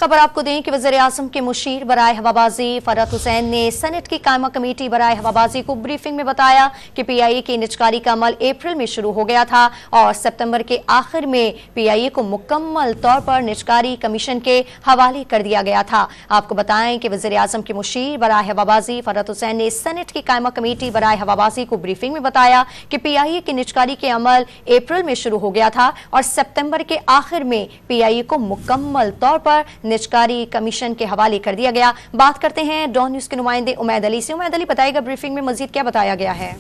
खबर आपको दें कि वज़ीर-ए-आज़म के मुशीर बराए हवाबाजी फरहत हुसैन ने सेनेट की कायमा कमेटी बराए हवाबाजी को ब्रीफिंग में बताया कि PIA की निजकारी का अमल अप्रैल में शुरू हो गया था और सितंबर के आखिर में PIA को मुकम्मल तौर पर निजकारी कमीशन के हवाले कर दिया गया था। आपको बताएं कि वज़ीर-ए-आज़म के मुशीर बराए हवाबाजी फरहत हुसैन ने सेनेट की कायमा कमेटी बराए हवाबाजी को ब्रीफिंग में बताया कि PIA की निजकारी के अमल अप्रैल में शुरू हो गया था और सितंबर के आखिर में PIA को मुकम्मल तौर पर निजकारी कमीशन के हवाले कर दिया गया। बात करते हैं डॉन न्यूज के नुमाइंदे उमैद अली से। उमैद अली, बताएगा ब्रीफिंग में मजीद क्या बताया गया है?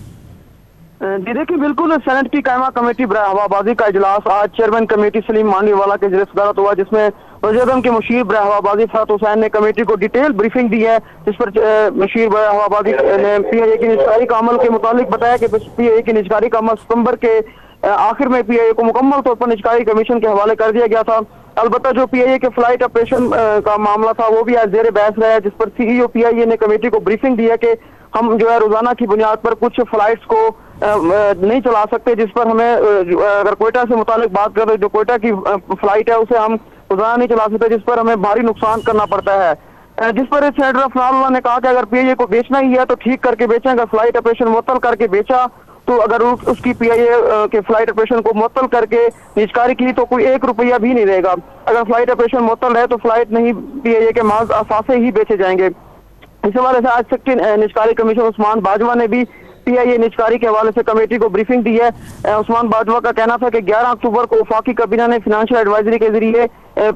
जी देखिए, बिल्कुल सेनेट की कायमा कमेटी बराए हवाबाजी का इजलास आज चेयरमैन कमेटी सलीम मांडीवाला के ज़रिए सदारत हुआ, जिसमें वज़ीर-ए-आज़म के मुशीर बराए हवाबाजी फरहत हुसैन ने कमेटी को डिटेल ब्रीफिंग दी है, जिस पर मुशीर बराए हवाबाजी ने PIA की निजकारी का अमल के मुतालिक बताया कि PIA की निजकारी का अमल सितंबर के आखिर में PIA को मुकम्मल तौर पर निजकारी कमीशन के हवाले कर दिया गया था। अलबत्ता जो PIA के फ्लाइट ऑपरेशन का मामला था वो भी आज जेर बहस रहा है, जिस पर CEO PIA ने कमेटी को ब्रीफिंग दी है कि हम जो है रोजाना की बुनियाद पर कुछ फ्लाइट्स को नहीं चला सकते, जिस पर हमें अगर कोयटा से मुतालिक बात करें, जो कोयटा की फ्लाइट है उसे हम रोजाना नहीं चला सकते, जिस पर हमें भारी नुकसान करना पड़ता है। जिस पर सेनेटर अफनान ने कहा कि अगर PIA को बेचना ही है तो ठीक करके बेचें, अगर फ्लाइट ऑपरेशन मुअत्तल करके बेचा तो अगर उसकी PIA के फ्लाइट ऑपरेशन को मुअत्तल करके निजकारी की तो कोई 1 रुपया भी नहीं रहेगा। अगर फ्लाइट ऑपरेशन मुअत्तल है तो फ्लाइट नहीं PIA के माज असासे ही बेचे जाएंगे। इस हवाले से आज सेक्रेटरी निजकारी कमीशन उस्मान बाजवा ने भी PIA निजकारी के हवाले से कमेटी को ब्रीफिंग दी है। उस्मान बाजवा का कहना था कि 11 अक्टूबर को वफाकी काबीना ने फाइनेंशियल एडवाइजरी के जरिए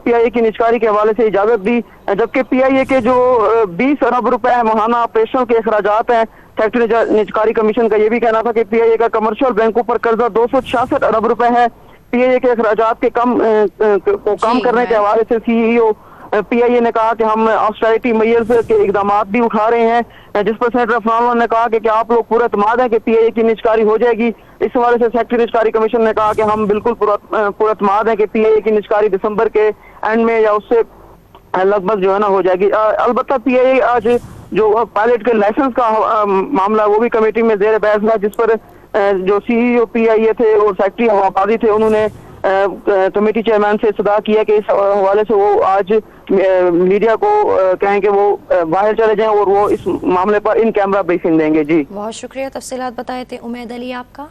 PIA की निजकारी के हवाले से इजाजत दी, जबकि PIA के जो 20 अरब रुपए माहाना ऑपरेशन के अखराजात हैं, सेक्रेटरी निजकारी कमीशन का ये भी कहना था कि PIA का कमर्शियल बैंकों पर कर्जा 266 अरब रुपए है। PIA के अखराजात के कम करने के हवाले से CEO PIA ने कहा कि हम ऑस्टेरिटी मेजर्स के इकदाम भी उठा रहे हैं, जिस पर सेनेटर अफनान ने कहा कि आप लोग पूरा एतमाद है कि PIA की निजकारी हो जाएगी। इस हवाले से सेक्रेटरी निजकारी कमीशन ने कहा कि हम बिल्कुल पूरा एतमाद है कि PIA की निजकारी दिसंबर के एंड में या उससे लगभग जो है ना हो जाएगी। अलबत्ता PIA आज जो पायलट के लाइसेंस का मामला वो भी कमेटी में जेर बहस हुआ, जिस पर जो CEO PIA थे और सेक्रेटरी हवाबाजी थे उन्होंने कमेटी चेयरमैन से सदा किया कि इस हवाले से वो आज मीडिया को कहें कि वो बाहर चले जाएं और वो इस मामले पर इन कैमरा ब्रीफिंग देंगे। जी बहुत शुक्रिया, तफसीलात बताए थे उमैद अली आपका।